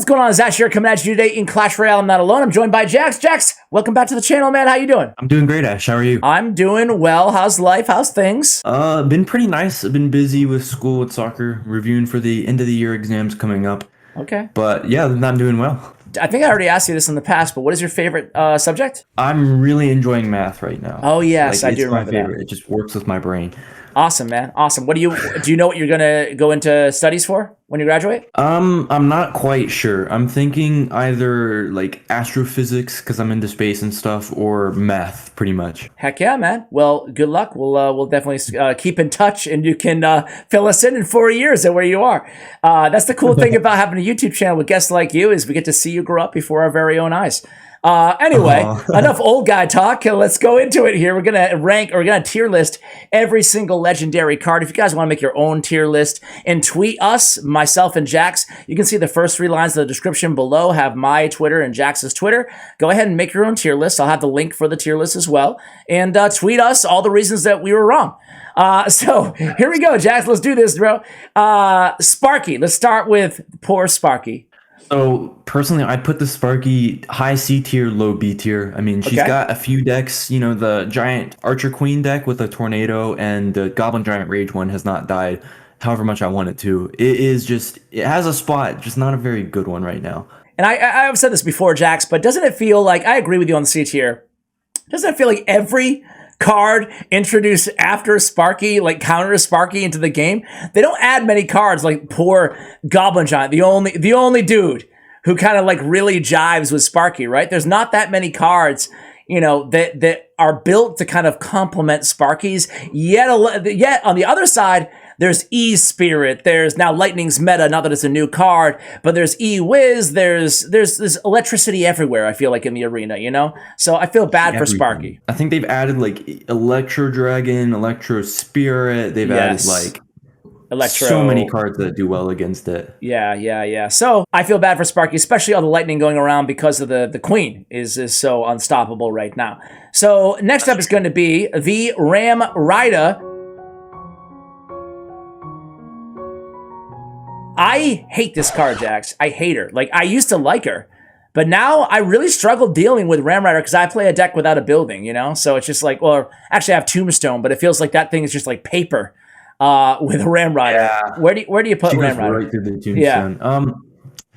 what's going on? Zash here coming at you today in Clash Royale. I'm not alone. I'm joined by Jax. Jax, welcome back to the channel, man. How you doing? I'm doing great, Ash. How are you? I'm doing well. How's life? How's things? Been pretty nice. I've been busy with school, with soccer, reviewing for the end of the year exams coming up. Okay. But yeah, I'm doing well. I think I already asked you this in the past, but what is your favorite subject? I'm really enjoying math right now. Oh, yes, like, I do remember my favorite. that. It just works with my brain. Awesome, man. Awesome. What do you know what you're gonna go into studies for when you graduate? I'm not quite sure. I'm thinking either like astrophysics because I'm into space and stuff, or math, pretty much. Heck yeah, man. Well, good luck. We'll definitely keep in touch, and you can fill us in 4 years at where you are. That's the cool thing about having a YouTube channel with guests like you is we get to see you grow up before our very own eyes. Anyway, enough old guy talk. Let's go into it here. We're gonna tier list every single legendary card. If you guys want to make your own tier list and tweet us, myself and Jax, you can see the first 3 lines of the description below have my Twitter and Jax's Twitter. Go ahead and make your own tier list. I'll have the link for the tier list as well. And tweet us all the reasons that we were wrong. So here we go, Jax. Let's do this, bro. Sparky. Let's start with poor Sparky. So personally, I'd put the Sparky high C tier, low B tier. I mean, she's got a few decks. You know, the giant Archer Queen deck with a tornado, and the Goblin Giant Rage one has not died however much I want it to. It has a spot, just not a very good one right now. And I've said this before, Jax, but doesn't it feel like, I agree with you on the C tier, doesn't it feel like every card introduced after Sparky, like counter Sparky into the game, they don't add many cards like poor Goblin Giant, the only dude who kind of like really jives with Sparky, right? There's not that many cards, you know, that are built to kind of complement Sparky's. Yet on the other side, there's E-Spirit, there's now Lightning's meta, not that it's a new card, but there's E-Wiz, there's electricity everywhere, I feel like, in the arena, you know? So I feel bad for Sparky. I think they've added like Electro Dragon, Electro Spirit, they've added like so many cards that do well against it. Yeah. So I feel bad for Sparky, especially all the lightning going around because of the queen is so unstoppable right now. So next up is going to be the Ram Rider. I hate this card, Jax. I hate her. Like, I used to like her, but now I really struggle dealing with Ram Rider because I play a deck without a building, you know? So it's just like, well, actually I have Tombstone, but it feels like that thing is just like paper with a Ram Rider. Yeah. Where do you put Ram Rider? Right through the Tombstone. Yeah.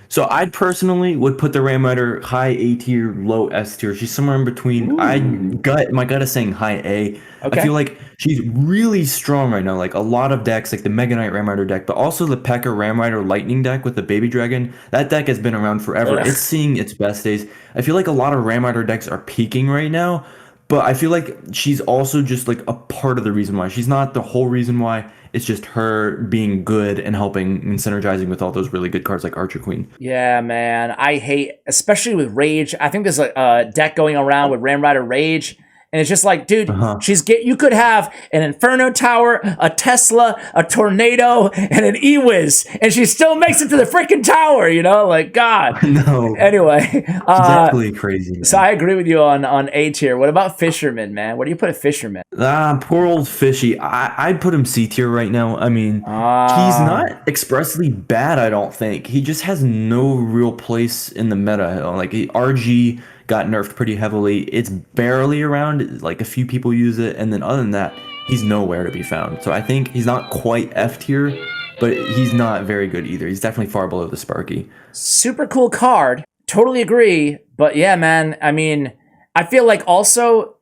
So I personally would put the Ram Rider high A tier, low S tier. She's somewhere in between. My gut is saying high A. Okay. I feel like she's really strong right now. Like a lot of decks, like the Mega Knight Ram Rider deck, but also the P.E.K.K.A. Ram Rider Lightning deck with the Baby Dragon. That deck has been around forever. It's seeing its best days. I feel like a lot of Ram Rider decks are peaking right now, but I feel like she's also just like a part of the reason why. She's not the whole reason why. It's just her being good and helping and synergizing with all those really good cards like Archer Queen. Yeah, man. I hate, especially with Rage. I think there's a deck going around with Ram Rider Rage. And it's just like, dude, you could have an Inferno Tower, a Tesla, a Tornado, and an E-Wiz, and she still makes it to the freaking tower, you know? Like, God. No. Anyway. Exactly crazy. Man. So I agree with you on A tier. What about Fisherman, man? Where do you put a Fisherman? Poor old Fishy. I'd put him C tier right now. I mean, he's not expressly bad, I don't think. He just has no real place in the meta. Like, RG got nerfed pretty heavily. It's barely around, like a few people use it, and then other than that, he's nowhere to be found. So I think he's not quite F tier, but he's not very good either. He's definitely far below the Sparky. Super cool card. Totally agree. But yeah, man, I mean, I feel like also,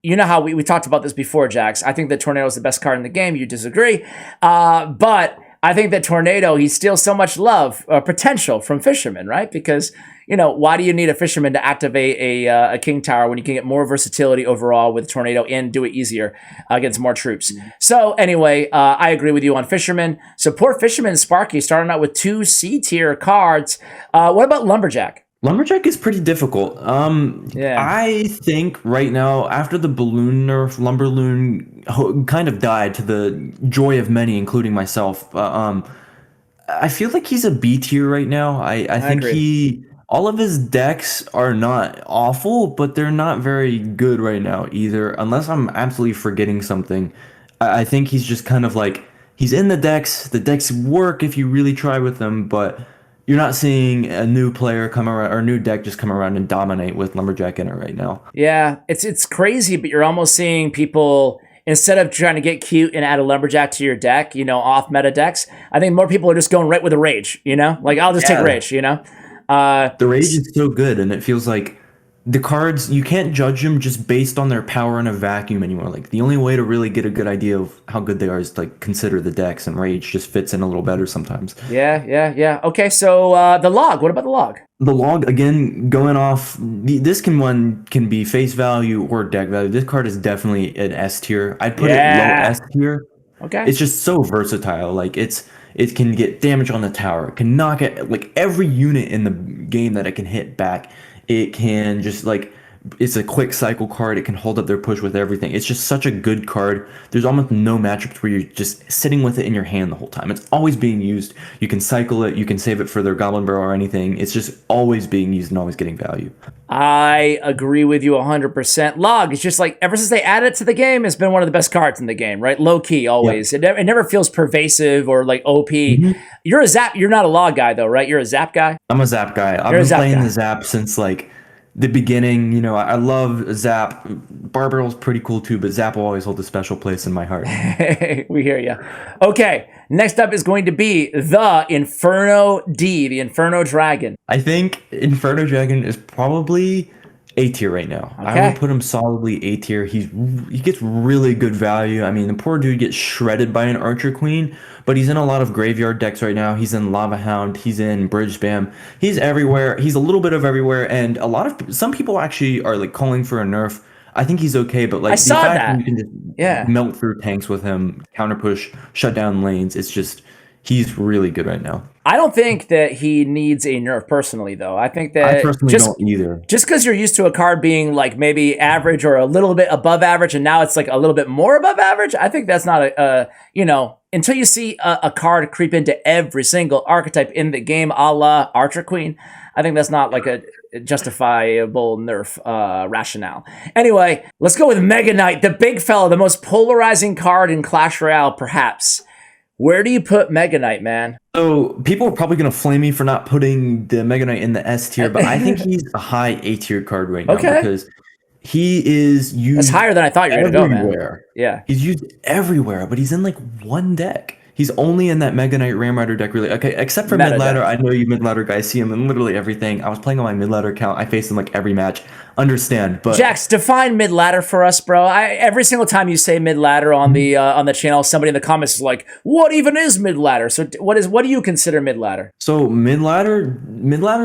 you know how we talked about this before, Jax. I think that Tornado is the best card in the game. You disagree. But I think that Tornado, he steals so much love, potential from Fisherman, right? Because, you know, why do you need a Fisherman to activate a King Tower when you can get more versatility overall with Tornado and do it easier against more troops? So anyway, I agree with you on Fisherman. So poor Fisherman and Sparky starting out with 2 C tier cards. What about Lumberjack? Lumberjack is pretty difficult. I think right now, after the balloon nerf, Lumberloon kind of died to the joy of many, including myself. I feel like he's a B tier right now. I think all of his decks are not awful, but they're not very good right now either, unless I'm absolutely forgetting something. I think he's just kind of like, he's in the decks work if you really try with them, but you're not seeing a new player come around or a new deck just come around and dominate with Lumberjack in it right now. Yeah, it's crazy, but you're almost seeing people, instead of trying to get cute and add a Lumberjack to your deck, off meta decks, I think more people are just going right with a Rage, Like, I'll just take Rage, The Rage is so good, and it feels like the cards, you can't judge them just based on their power in a vacuum anymore. Like, the only way to really get a good idea of how good they are is like consider the decks, and Rage just fits in a little better sometimes. Yeah. Okay, so the log. What about the log? The log, again, going off, this can be face value or deck value. This card is definitely an S tier. I'd put it low S tier. Okay. It's just so versatile. Like, it can get damage on the tower. It can knock it, like, every unit in the game that it can hit back. It can just, like, it's a quick cycle card. It can hold up their push with everything. It's just such a good card. There's almost no matchups where you're just sitting with it in your hand the whole time. It's always being used. You can cycle it. You can save it for their Goblin Barrel or anything. It's just always being used and always getting value. I agree with you 100%. Log, it's just like, ever since they added it to the game, it's been one of the best cards in the game, right? Low key, always. Yep. It never feels pervasive or like OP. Mm-hmm. You're not a log guy though, right? You're a zap guy? I'm a zap guy. I've been playing the zap since like the beginning. I love Zap. Barbarrel's pretty cool too, but Zap will always hold a special place in my heart. We hear you. Okay, next up is going to be the Inferno D, the Inferno Dragon. I think Inferno Dragon is probably A tier right now. Okay. I would put him solidly A tier. He gets really good value. I mean, the poor dude gets shredded by an Archer Queen, but he's in a lot of graveyard decks right now. He's in Lava Hound. He's in Bridge Spam. He's everywhere. He's a little bit of everywhere, and some people actually are like calling for a nerf. I think he's okay, but like I saw that. You can just melt through tanks with him, counter push, shut down lanes. It's just he's really good right now. I don't think that he needs a nerf personally, though. I think that I personally don't either. Just because you're used to a card being like maybe average or a little bit above average, and now it's like a little bit more above average, I think that's not until you see a card creep into every single archetype in the game, a la Archer Queen, I think that's not like a justifiable nerf rationale. Anyway, let's go with Mega Knight, the big fella, the most polarizing card in Clash Royale, perhaps. Where do you put Mega Knight, man? So people are probably going to flame me for not putting the Mega Knight in the S tier, but I think he's a high A tier card right now because he is used. That's higher than I thought you were going to go, man. Yeah, he's used everywhere, but he's in like one deck. He's only in that Mega Knight Ram Rider deck, really. Okay, except for mid ladder. I know you mid ladder guys see him in literally everything. I was playing on my mid ladder account. I faced him like every match. Understand, but Jax, define mid ladder for us, bro. Every single time you say mid ladder on the channel, somebody in the comments is like, "What even is mid ladder?" So what do you consider mid ladder? So mid ladder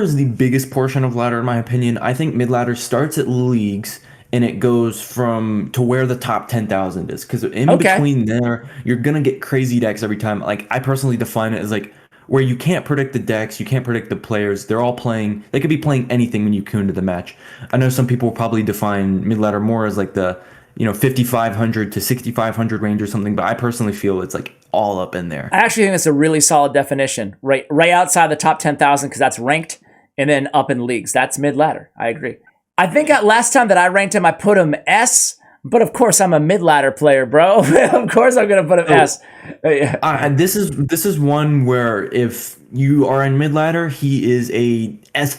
is the biggest portion of ladder in my opinion. I think mid ladder starts at leagues. And it goes to where the top 10,000 is. Because in between there, you're going to get crazy decks every time. Like, I personally define it as, like, where you can't predict the decks, you can't predict the players. They're all playing. They could be playing anything when you queue into the match. I know some people will probably define mid-ladder more as, like, the, 5,500 to 6,500 range or something. But I personally feel it's, like, all up in there. I actually think that's a really solid definition. Right outside the top 10,000, because that's ranked. And then up in leagues. That's mid-ladder. I agree. I think last time that I ranked him, I put him S, but of course I'm a mid-ladder player, bro. Of course I'm going to put him S. This is one where if you are in mid-ladder, he is a S++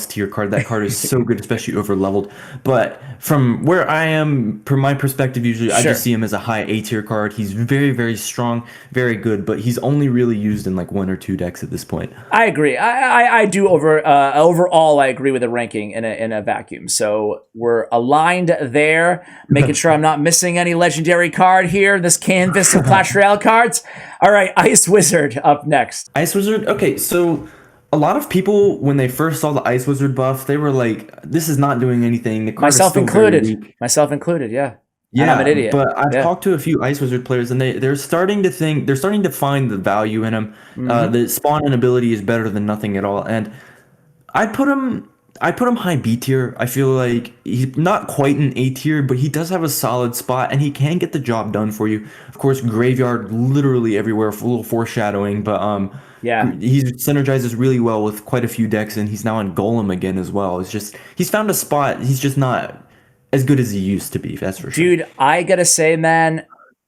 tier card. That card is so good, especially over leveled. But from where I am, from my perspective, usually I just see him as a high A tier card. He's very, very strong, very good, but he's only really used in like one or two decks at this point. I agree. I do overall. I agree with the ranking in a vacuum. So we're aligned there, making sure I'm not missing any legendary card here. This canvas of Clash Royale cards. All right, Ice Wizard up next. Ice Wizard. Okay, so a lot of people, when they first saw the Ice Wizard buff, they were like, "This is not doing anything." The card Myself included. Yeah. Yeah, I'm an idiot. But I've talked to a few Ice Wizard players, and they're starting to find the value in him. Mm-hmm. The spawn and ability is better than nothing at all, and I put him high B tier. I feel like he's not quite an A tier, but he does have a solid spot, and he can get the job done for you. Of course, graveyard literally everywhere, a little foreshadowing, but he synergizes really well with quite a few decks, and he's now on Golem again as well. It's just he's found a spot. He's just not as good as he used to be. That's for sure. Dude, I gotta say, man,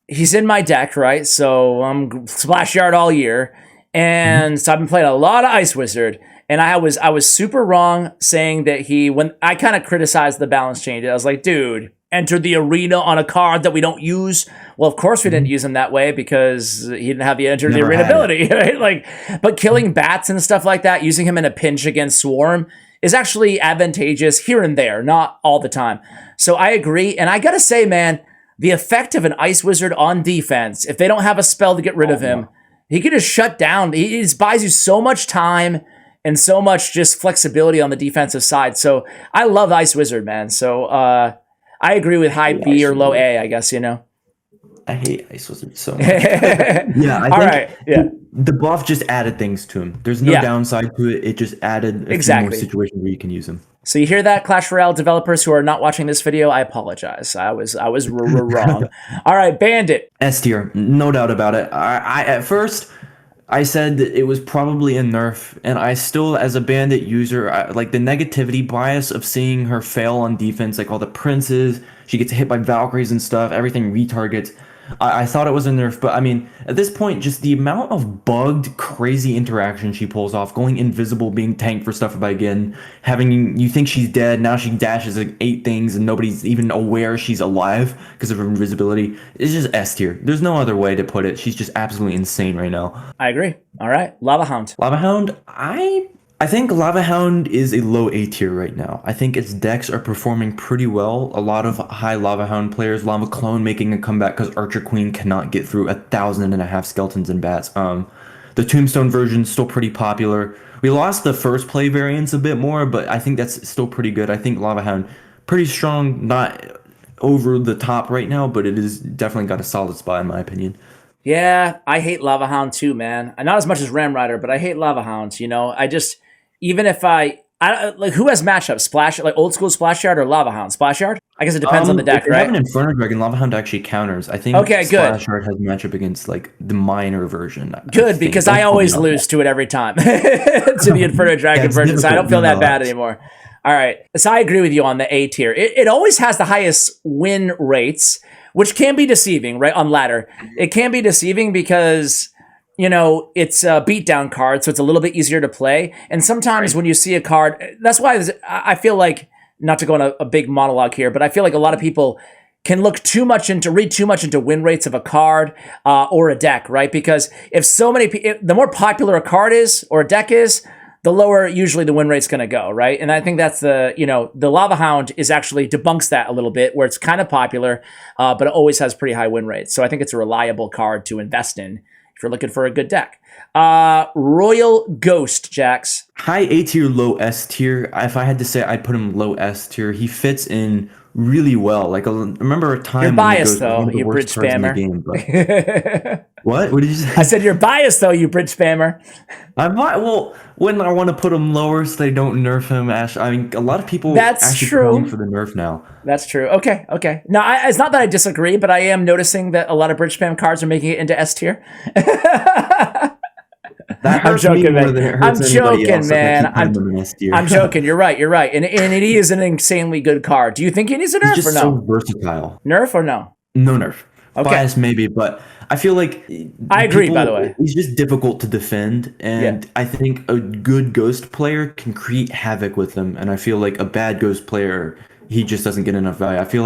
he's in my deck, right? So I'm Splash Yard all year. And so I've been playing a lot of Ice Wizard, and I was super wrong saying that when I kind of criticized the balance change. I was like, dude, enter the arena on a card that we don't use. Well, of course we didn't use him that way because he didn't have the enter the arena ability, right? Like, but killing bats and stuff like that, using him in a pinch against Swarm is actually advantageous here and there, not all the time. So I agree, and I gotta say, man, the effect of an Ice Wizard on defense, if they don't have a spell to get rid of him, he can just shut down. He just buys you so much time and so much just flexibility on the defensive side. So I love Ice Wizard, man. So I agree with high B or low A, I guess, you know. I hate Ice Wizard so much. Yeah, I think the buff just added things to him. There's no downside to it. It just added a few more situations where you can use him. So you hear that, Clash Royale developers who are not watching this video? I apologize. I was wrong. All right, Bandit. S tier, no doubt about it. I at first I said that it was probably a nerf, and I still, as a Bandit user, like the negativity bias of seeing her fail on defense, like all the princes, she gets hit by Valkyries and stuff, everything retargets. I thought it was a nerf, but I mean, at this point, just the amount of bugged, crazy interaction she pulls off, going invisible, being tanked for stuff by again, having you think she's dead, now she dashes like 8 things and nobody's even aware she's alive because of her invisibility. It's just S tier. There's no other way to put it. She's just absolutely insane right now. I agree. All right, Lava Hound. Lava Hound, I think Lava Hound is a low A tier right now. I think its decks are performing pretty well. A lot of high Lava Hound players, Lava Clone making a comeback because Archer Queen cannot get through 1,500 skeletons and bats. The Tombstone version is still pretty popular. We lost the first play variants a bit more, but I think that's still pretty good. I think Lava Hound, pretty strong, not over the top right now, but it is definitely got a solid spot in my opinion. Yeah, I hate Lava Hound too, man. Not as much as Ram Rider, but I hate Lava Hounds, you know? Even if I like, who has matchups? Splash, like old school Splash Yard or Lava Hound? Splash Yard? I guess it depends on the deck, right? If you have an Inferno Dragon, Lava Hound actually counters. I think Splash Yard has matchup against like the minor version. Good, because I always lose to it every time. To the Inferno Dragon version, so I don't feel that bad anymore. All right, so I agree with you on the A tier. It always has the highest win rates, which can be deceiving, right, on ladder. It can be deceiving because, you know, it's a beatdown card, so it's a little bit easier to play. And sometimes when you see a card, that's why I feel like, not to go on a big monologue here, but I feel like a lot of people can read too much into win rates of a card or a deck, right? Because if the more popular a card is or a deck is, the lower usually the win rate's going to go, right? And I think that's the Lava Hound is actually debunks that a little bit, where it's kind of popular, but it always has pretty high win rates. So I think it's a reliable card to invest in if you're looking for a good deck. Royal Ghost, Jax. High A tier, low S tier. If I had to say, I'd put him low S tier. He fits in really well. Like, I remember a time. You're biased though, you bridge spammer. What did you say? I said you're biased though, you bridge spammer. Well, when I want to put him lower so they don't nerf him, I mean, a lot of people actually calling for the nerf now. That's true. Okay. Now, it's not that I disagree, but I am noticing that a lot of bridge spam cards are making it into S tier. I'm joking, man. I'm joking, man. I'm joking. You're right. And it is an insanely good card. Do you think he needs a nerf or no? So versatile. Nerf or no? No nerf. Okay. Bias maybe, but I feel like I agree. By the way, he's just difficult to defend, and I think a good Ghost player can create havoc with him. And I feel like a bad Ghost player, he just doesn't get enough value. I feel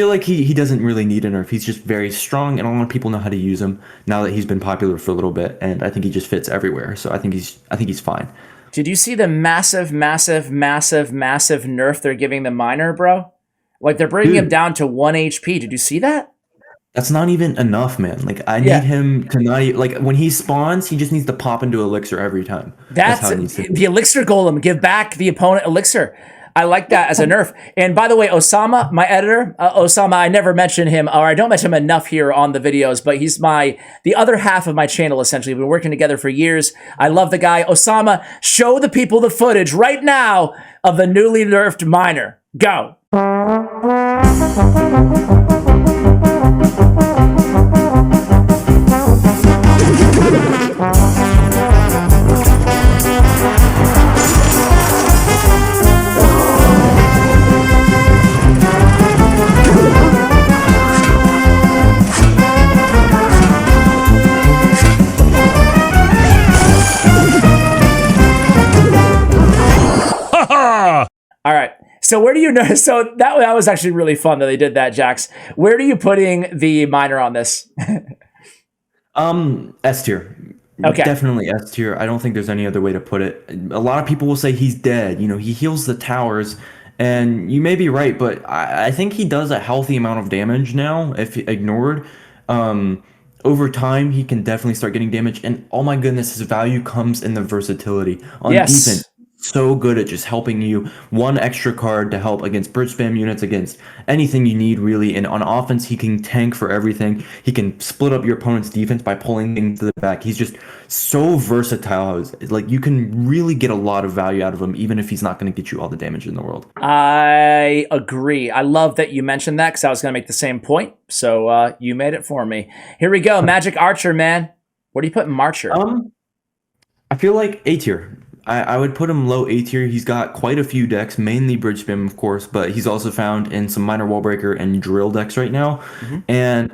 like he doesn't really need a nerf. He's just very strong, and a lot of people know how to use him now that he's been popular for a little bit. And I think he just fits everywhere. So I think he's fine. Did you see the massive nerf they're giving the miner, bro? Like, they're bringing him down to 1 HP. Did you see that? That's not even enough, man. Like, I need him to not like when he spawns, he just needs to pop into elixir every time. That's how it needs to be. The elixir golem. Give back the opponent elixir. I like that as a nerf. And by the way, Osama, my editor, Osama, I never mention him, or I don't mention him enough here on the videos, but he's the other half of my channel, essentially. We've been working together for years. I love the guy. Osama, show the people the footage right now of the newly nerfed miner. Go. So where do you know? So that was actually really fun that they did that, Jax. Where are you putting the miner on this? S tier. Okay. Definitely S tier. I don't think there's any other way to put it. A lot of people will say he's dead. You know, he heals the towers, and you may be right, but I think he does a healthy amount of damage now if ignored. Over time, he can definitely start getting damage, and oh my goodness, his value comes in the versatility. On defense, so good at just helping you one extra card to help against bird spam units, against anything you need really. And on offense, he can tank for everything. He can split up your opponent's defense by pulling things to the back. He's just so versatile. Like, you can really get a lot of value out of him, even if he's not going to get you all the damage in the world. I agree. I love that you mentioned that, because I was going to make the same point. So you made it for me. Here we go. Magic Archer, man. Where do you put Marcher? I feel like A tier. I would put him low A tier. He's got quite a few decks, mainly Bridge Spam, of course, but he's also found in some Minor Wallbreaker and Drill decks right now. And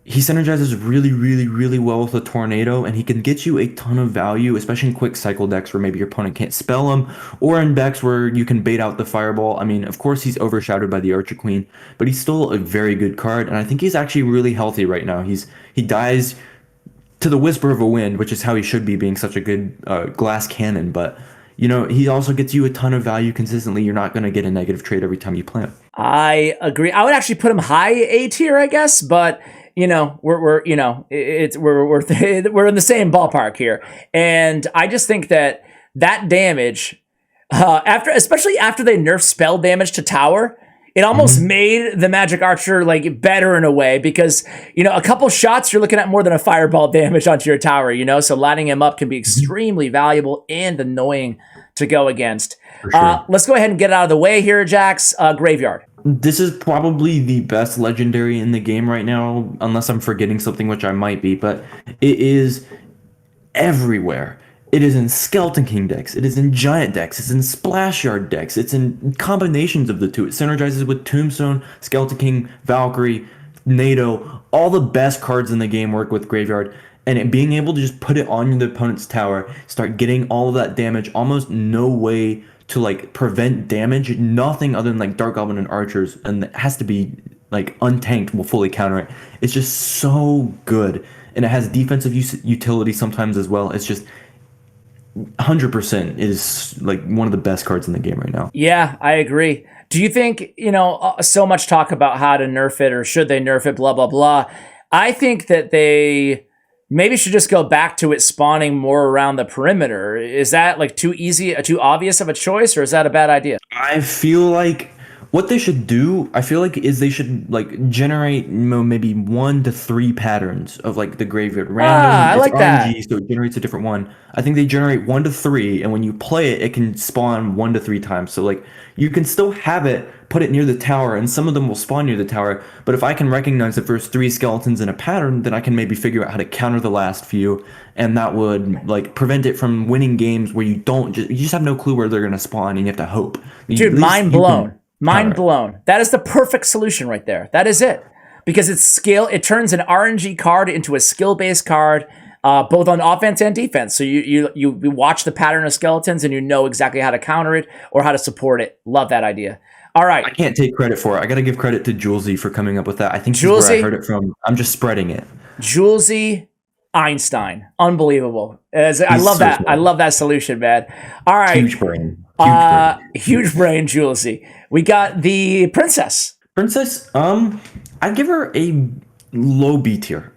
he synergizes really, really, really well with a Tornado, and he can get you a ton of value, especially in quick cycle decks where maybe your opponent can't spell him, or in decks where you can bait out the Fireball. I mean, of course, he's overshadowed by the Archer Queen, but he's still a very good card, and I think he's actually really healthy right now. He dies to the whisper of a wind, which is how he should be, being such a good glass cannon. But, you know, he also gets you a ton of value consistently. You're not going to get a negative trade every time you play him. I agree. I would actually put him high A tier, I guess, but you know, we're in the same ballpark here. And I just think that damage, especially after they nerfed spell damage to tower, it almost made the Magic Archer like better in a way, because, you know, a couple shots, you're looking at more than a fireball damage onto your tower, you know, so lining him up can be extremely valuable and annoying to go against. Sure. Let's go ahead and get it out of the way here, Jax. Graveyard. This is probably the best legendary in the game right now, unless I'm forgetting something, which I might be, but it is everywhere. It is in Skeleton King decks, it is in Giant decks, it's in Splash Yard decks, it's in combinations of the two. It synergizes with Tombstone, Skeleton King, Valkyrie, NATO. All the best cards in the game work with Graveyard, and being able to just put it on the opponent's tower, start getting all of that damage, almost no way to like prevent damage, nothing other than like Dark Goblin and Archers, and it has to be like untanked will fully counter it. It's just so good, and it has defensive utility sometimes as well. It's just 100% is like one of the best cards in the game right now. Yeah, I agree. Do you think, you know, so much talk about how to nerf it or should they nerf it, blah, blah, blah. I think that they maybe should just go back to it spawning more around the perimeter. Is that like too easy, too obvious of a choice, or is that a bad idea? I feel like what they should do, I feel like, is they should like generate, you know, maybe 1 to 3 patterns of like the graveyard random. I like that. So it generates a different one. I think they generate 1 to 3, and when you play it, it can spawn 1 to 3 times. So like you can still have it, put it near the tower, and some of them will spawn near the tower. But if I can recognize the first 3 skeletons in a pattern, then I can maybe figure out how to counter the last few, and that would like prevent it from winning games where you just have no clue where they're gonna spawn, and you have to hope. Dude, mind blown. Mind blown. That is the perfect solution right there. That is it. Because it's skill. It turns an RNG card into a skill-based card, both on offense and defense. So you watch the pattern of skeletons and you know exactly how to counter it or how to support it. Love that idea. All right. I can't take credit for it. I got to give credit to Julesy for coming up with that. I think that's where I heard it from. I'm just spreading it. Julesy Einstein. Unbelievable. I love that. Smart. I love that solution, man. All right. Huge brain. Huge brain, Julesy. We got the princess. I'd give her a low B tier.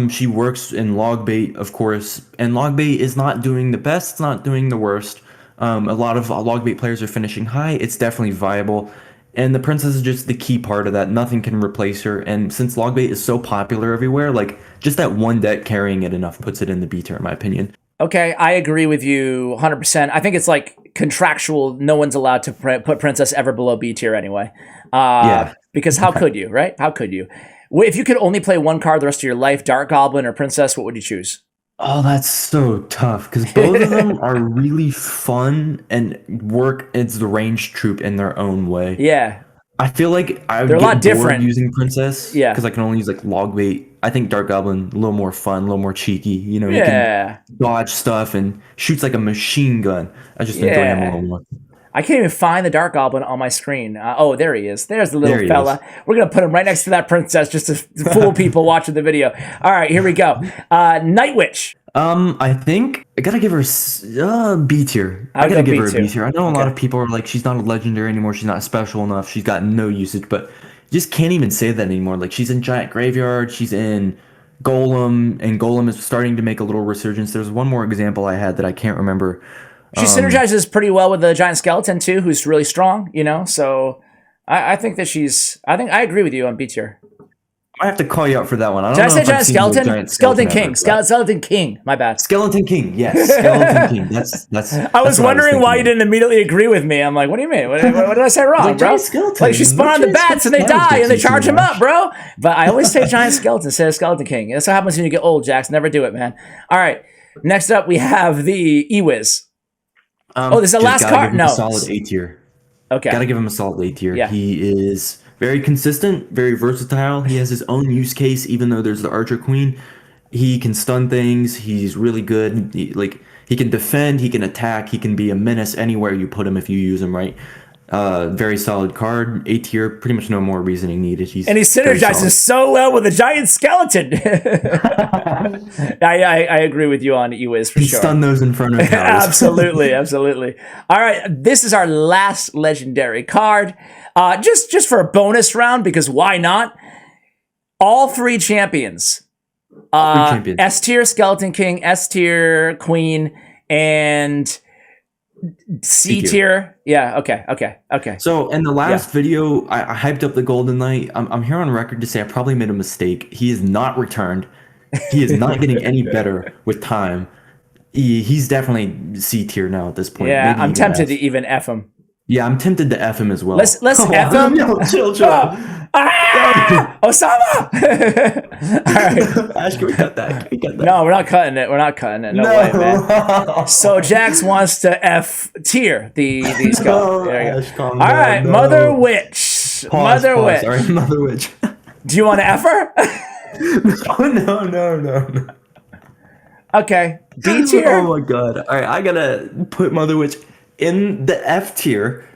She works in log bait, of course, and log bait is not doing the best, it's not doing the worst. A lot of log bait players are finishing high. It's definitely viable, and the princess is just the key part of that. Nothing can replace her, and since log bait is so popular everywhere, like just that one deck carrying it enough puts it in the B tier, in my opinion. Okay, I agree with you 100%. I think it's like contractual. No one's allowed to put princess ever below B tier anyway. Yeah. Because how could you, right? How could you? If you could only play one card the rest of your life, Dark Goblin or Princess, what would you choose? Oh, that's so tough because both of them are really fun and work as the ranged troop in their own way. Yeah. I feel like I would They're a lot different using Princess. Yeah. Because I can only use like log bait. I think Dark Goblin a little more fun, a little more cheeky. You know, you can dodge stuff and shoots like a machine gun. I just enjoy him a little more. I can't even find the Dark Goblin on my screen. Oh, there he is. There's the little fella. We're going to put him right next to that princess just to fool people watching the video. All right, here we go. Night Witch. I think I gotta give her B tier. I gotta give her a B tier. I know a lot of people are like, she's not a legendary anymore. She's not special enough. She's got no usage, but you just can't even say that anymore. Like, she's in Giant Graveyard. She's in Golem, and Golem is starting to make a little resurgence. There's one more example I had that I can't remember. She synergizes pretty well with the Giant Skeleton too, who's really strong, you know? So I think that I agree with you on B tier. I have to call you out for that one. Did I say Giant Skeleton? Skeleton King. Skeleton King. My bad. Skeleton King. Yes. Skeleton King. That's. I was wondering why you didn't immediately agree with me. I'm like, what do you mean? What did I say wrong, like, bro? Like, she spawned the bats and they die and they charge him up, bro. But I always say Giant Skeleton instead of Skeleton King. That's what happens when you get old, Jax. Never do it, man. All right. Next up, we have the E-Wiz. This is the last card. No. Solid A tier. Okay. Gotta give him a solid A tier. Yeah. He is very consistent, very versatile. He has his own use case, even though there's the Archer Queen. He can stun things. He's really good. He can defend, he can attack, he can be a menace anywhere you put him if you use him right. Very solid card. A tier, pretty much no more reasoning needed. And he synergizes so well with a Giant Skeleton. I agree with you on E-Wiz for sure. Stun those Inferno towers. Absolutely. All right, this is our last legendary card. Just for a bonus round, because why not? All three champions. S tier Skeleton King, S tier Queen, and C tier. Yeah, okay. So in the last video, I hyped up the Golden Knight. I'm here on record to say I probably made a mistake. He is not returned. He is not getting any better with time. He's definitely C tier now at this point. Yeah, maybe I'm tempted to even F him. Yeah, I'm tempted to F him as well. Let's F him. Yo, chill. Osama! All right. Ash, can we cut that? No, we're not cutting it. No way, man. So Jax wants to F tier the skull. There you go. All right, Mother Witch. Mother Witch. Sorry, Mother Witch. Do you want to F her? No. Okay, B tier. Oh my god. All right, I gotta put Mother Witch in the F tier.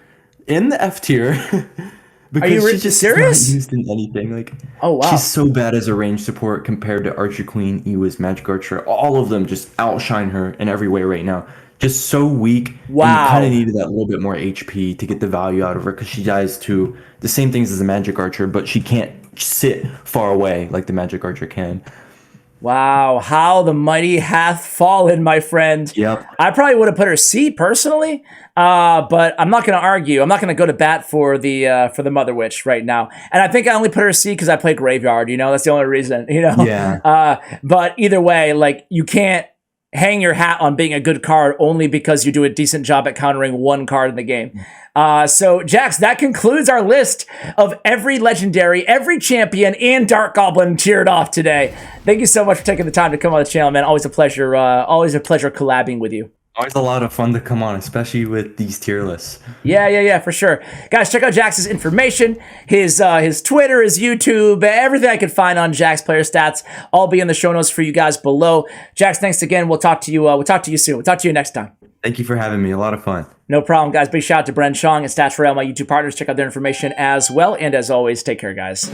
Because she's just serious? not used in anything. Like, oh wow, she's so bad as a range support compared to Archer Queen, E-Wiz, Magic Archer. All of them just outshine her in every way right now. Just so weak. Wow. And you kind of needed that little bit more HP to get the value out of her, because she dies to the same things as a Magic Archer, but she can't sit far away like the Magic Archer can. Wow, how the mighty hath fallen, my friend. Yep. I probably would have put her C personally, but I'm not going to argue. I'm not going to go to bat for the Mother Witch right now. And I think I only put her C because I play Graveyard. You know, that's the only reason. You know. Yeah. But either way, like, you can't hang your hat on being a good card only because you do a decent job at countering one card in the game. So, Jax, that concludes our list of every legendary, every champion, and Dark Goblin cheered off today. Thank you so much for taking the time to come on the channel, man. Always a pleasure collabing with you. Always a lot of fun to come on, especially with these tier lists. Yeah, for sure. Guys, check out Jax's information, his Twitter, his YouTube, everything I could find on Jax Player Stats. All be in the show notes for you guys below. Jax, thanks again. We'll talk to you soon. We'll talk to you next time. Thank you for having me. A lot of fun. No problem, guys. Big shout out to Bren Chong and Stats Royale, my YouTube partners. Check out their information as well. And as always, take care, guys.